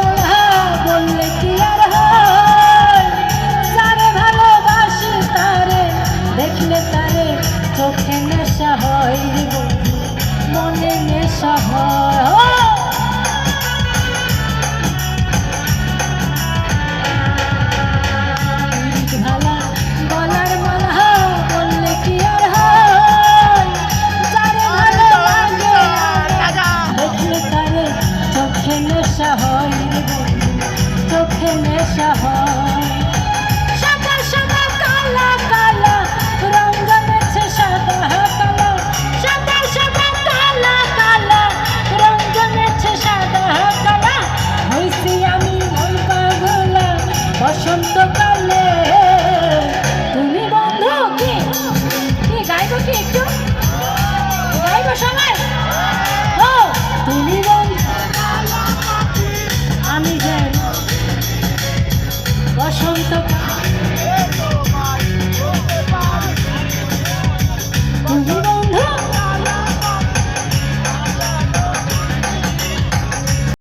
মলা বললে কি আর হয়, যারে ভালোবাসি তারে দেখলে তারে চোখে নেশা হয় রে বন্ধু, মনে নেশা হয়। ভালা গলার মালা বললে কি আর হয়, যারে ভালো লাগে দেখলে তারে চোখে নেশা হয় রে বন্ধু, চোখে নেশা হয়।